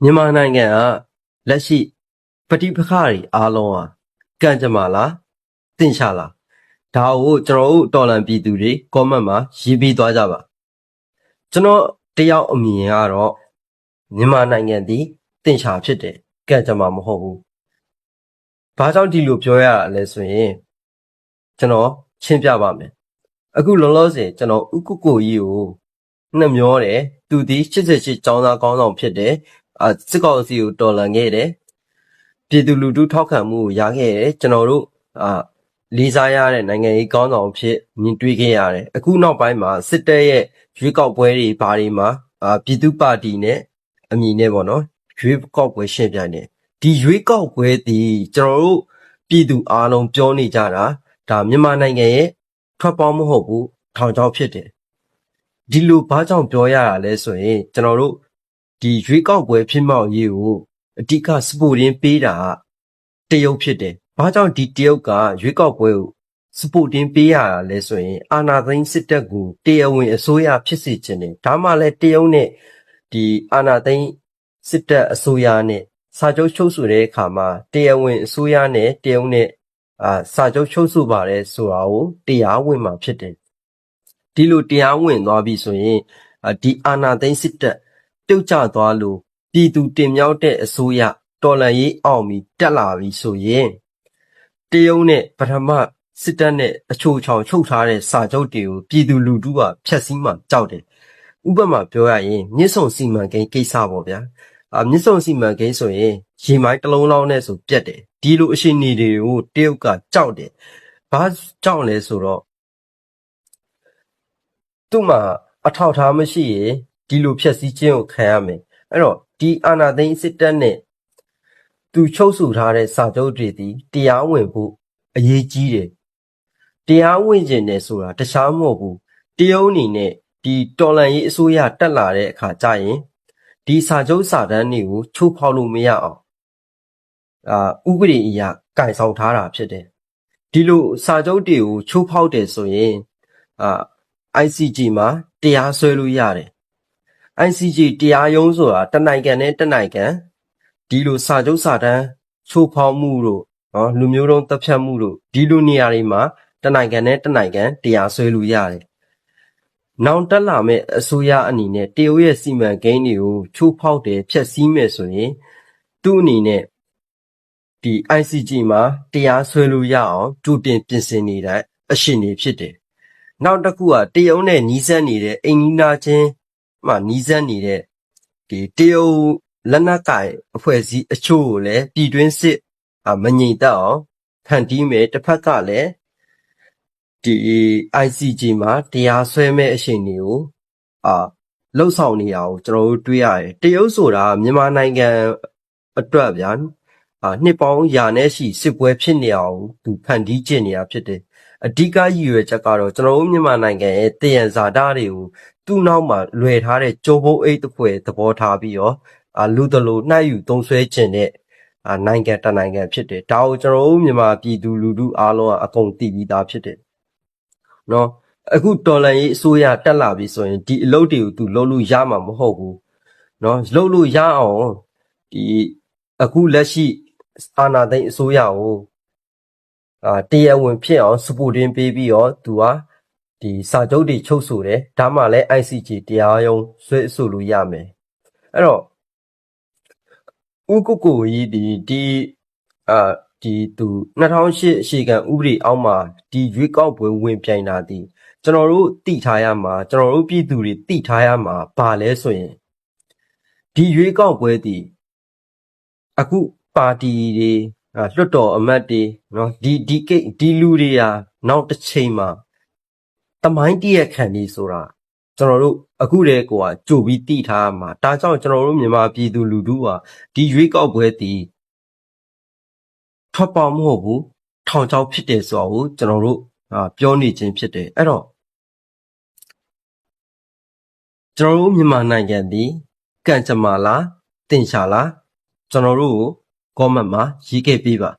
မြန်မာနိုင်ငံကလက်ရှိပဋိပက္ခတွေအားလုံးဟာကံကြမ္မာလားသင်္ချာလားဒါကိုကျွန်တော်တို့တော်လန်ပြည်သူတွေ comment မှာရေးပေးသွားကြပါကျွန်တော်တယောက်အမြင်ကတော့မြန်မာနိုင်ငံဒီသင်္ချာဖြစ်တယ်ကံကြမ္မာမဟုတ်ဘူးဘာကြောင့်ဒီလိုပြောရတာလဲဆိုရင်ကျွန်တော်ရှင်းပြပါမယ်အခုလောလောဆယ်ကျွန်တော်ဥကုကိုကြီးကိုနှမျောတယ်သူဒီ88ကျောင်းသားကောင်းဆောင်ဖြစ်တယ်စစ်ကောင်စီကိုတော်လှန်ခဲ့တယ်ပြည်သူလူထုထောက်ခံမှုကိုရခဲ့တယ်ကျွန်တော်တို့လေးစားရတဲ့နိုင်ငံရေးကောင်းဆောင်ဖြစ်မြင်တွေ့ခဲ့ရတယ်အခုနောက်ပိုင်းမှာစစ်တပ်ရဲ့ရွေးကောက်ပွဲတွေဘာတွေမှာပြည်သူပါတီနဲ့အမည်နဲ့ပေါ့နော်ရွေးကောက်ပွဲရှင်းပြနေဒီရွေးကောက်ပွဲဒီကျွန်တော်တို့ပြည်သူအားလုံးပြောနေကြတာဒါမြန်မာနိုင်ငံရဲ့ထွက်ပေါက်မဟုတ်ဘူးထောင်ချောက်ဖြစ်တယ်ဒီလိုဘာကြောင့်ပြောရတာလဲဆိုရင်ကျွန်တော်တို့ဒီရွေးကောက်ပွဲဖြစ်မောက်ရေးကိုအဓိကစပိုတင်ပေးတာတရုတ်ဖြစ်တယ်။ဘာကြောင့်ဒီတရုတ်ကရွေးကောက်ပွဲကိုစပိုတင်ပေးရတာလဲဆိုရင်အာဏာသိမ်းစစ်တပ်ကိုတရားဝင်အစိုးရဖြစ်စေချင်တယ်။ဒါမှလည်းတရုတ်နဲ့ဒီအာဏာသိမ်းစစ်တပ်အစိုးရနဲ့စာချုပ်ချုပ်ဆိုတဲ့အခါမှာတရားဝင်အစိုးရနဲ့တရုတ်နဲ့စာချုပ်ချုပ်ဆိုပါတယ်ဆိုတာကိုတရားဝင်မှာဖြစ်တယ်။ဒီလိုတရားဝင်သွားပြီဆိုရင်ဒီအာဏာသိမ်းစစ်တပ်ပြုတ်ကျသွားလို့ပြည်သူတင်မြောက်တဲ့အစိုးရတော်လှန်ရေးအောင်ပြီးတက်လာပြီဆိုရင်တရုတ်နဲ့ပထမစစ်တပ်နဲ့အချိုချောင်ချုပ်ထားတဲ့စာချုပ်တွေကိုပြည်သူလူထုကဖျက်ဆီးမှကြောက်တယ်ဥပမာပြောရရင်မြစ်ဆုံစီမံကိန်းကိစ္စပေါ့ဗျာမြစ်ဆုံစီမံကိန်းဆိုရင်ရေမိုင်းတစ်လုံးလောက်နဲ့ဆိုပြတ်တယ်ဒီလိုအရှိန်တွေကိုတရုတ်ကကြောက်တယ်ဘာကြောက်လဲဆိုတော့သူ့မှာအထောက်အထားမရှိရင်ဒီလိုဖြက်စီးခြင်းကိုခံရမယ်အဲ့တော့ဒီအာဏာသိမ်းစစ်တပ်နဲ့သူချုပ်ဆိုထားတဲ့စာချုပ်တွေဒီတရားဝင်ဖို့အရေးကြီးတယ်တရားဝင်ခြင်းနဲ့ဆိုတာတခြားမဟုတ်ဘူးတရုတ်အနေနဲ့ဒီတော်လှန်ရေးအစိုးရတက်လာတဲ့အခါကျရင်ဒီစာချုပ်စာတမ်းတွေကိုချိုးဖောက်လို့မရအောင်ဥပဒေအရကင်ဆောင်ထားတာဖြစ်တယ်ဒီလိုစာချုပ်တွေကိုချိုးဖောက်တယ်ဆိုရင်ICJ မှာတရားစွဲလို့ရတယ် ICJ တရားရုံးဆိုတာတနိုင်ငံနဲ့တနိုင်ငံဒီလိုစာချုပ်စာတမ်းချိုးဖောက်မှုတို့လူမျိုးတုံးတပ်ဖြတ်မှုတို့ဒီလိုနေရာတွေမှာတနိုင်ငံနဲ့တနိုင်ငံတရားစွဲလို့ရတယ်နောင်တက်လာမဲ့အစိုးရအနေနဲ့တရုတ်ရဲ့စီမံကိန်းတွေကိုချိုးဖောက်တယ်ဖျက်ဆီးမယ်ဆိုရင်သူ့အနေနဲ့ဒီ ICJ မှာတရားစွဲလို့ရအောင်ကြိုတင်ပြင်ဆင်နေတဲ့အရှင်တွေဖြစ်တယ်နောက်တစ်ခုကတရုတ်နဲ့နီးစပ်နေတဲ့အိမ်နီးနားချင်းမှနီးစပ်နေတဲ့ဒီတရုတ်လက်နက်ကိုင်အဖွဲ့အစည်းအချို့ကိုလည်းပြည်တွင်းစစ်မငြိမ်သက်အောင်ဖန်တီးမယ်တစ်ဖက်ကလည်းဒီ ICJ မှာတရားစွဲမဲ့အရှင်တွေကိုလှုပ်ဆောင်နေတာကိုကျွန်တော်တို့တွေ့ရတယ်တရုတ်ဆိုတာမြန်မာနိုင်ငံအတွက်ဗျာနှစ်ပေါင်းရာနဲ့ရှိစစ်ပွဲဖြစ်နေအောင်သူဖန်တီးကျင့်နေတာဖြစ်တယ်အဓိကရည်ရွယ်ချက်ကတော့ကျွန်တော်တို့မြန်မာနိုင်ငံရဲ့တယံဇာတာတွေကိုသူ့နောက်မှာလွယ်ထားတဲ့ကြိုးဘုံအိတ်တစ်ခွဲသဘောထားပြီးတော့လူတလူနှိုက်ယူသုံးဆွဲခြင်းတဲ့နိုင်ငံတနိုင်ငံဖြစ်တယ်ဒါကိုကျွန်တော်တို့မြန်မာပြည်သူလူထုအားလုံးကအကုန်သိပြီးသားဖြစ်တယ်နော်အခုတော်လန်ရေးအစိုးရတက်လာပြီဆိုရင်ဒီအလုပ်တွေကိုသူလုပ်လို့ရမှာမဟုတ်ဘူးနော်လုပ်လို့ရအောင်ဒီအခုလက်ရှိအာဏာသိမ်းအစိုးရကိုတရားဝင်ဖြစ်အောင်စပိုတင်ပေးပြီးတော့သူကဒီစာချုပ်တွေချုပ်ဆိုတယ်ဒါမှလည်း ICJ တရားရုံးဆွဲဆိုလို့ရမယ်အဲ့တော့ဥကုကိုကြီးဒီသူ2008အခြေခံဥပဒေအောက်မှာဒီရွေးကောက်ပွဲဝင်ပြိုင်တာဒီကျွန်တော်တို့သိထားရမှာကျွန်တော်တို့ပြည်သူတွေသိထားရမှာဘာလဲဆိုရင်ဒီရွေးကောက်ပွဲဒီအခုပါတီတွေလွှတ်တော်အမတ်တွေနော်ဒီလူတွေဟာနောက်တစ်ချိန်မှာတမိုင်းတည့်ရခံနေဆိုတာကျွန်တော်တို့အခုတည်းကကြိုပြီးသိထားရမှာဒါကြောင့်ကျွန်တော်တို့မြန်မာပြည်သူလူထုဟာဒီရွေးကောက်ပွဲတီထွက်ပေါက်မဟုတ်ဘူးထောင်ချောက်ဖြစ်တယ်ဆိုတာကိုကျွန်တော်တို့ပြောနေခြင်းဖြစ်တယ်အဲ့တော့ကျွန်တော်တို့မြန်မာနိုင်ငံဒီကံကြမ္မာလားတင်ချာလားကျွန်တော်တို့ကို comment မှာရေးခဲ့ပေးပါ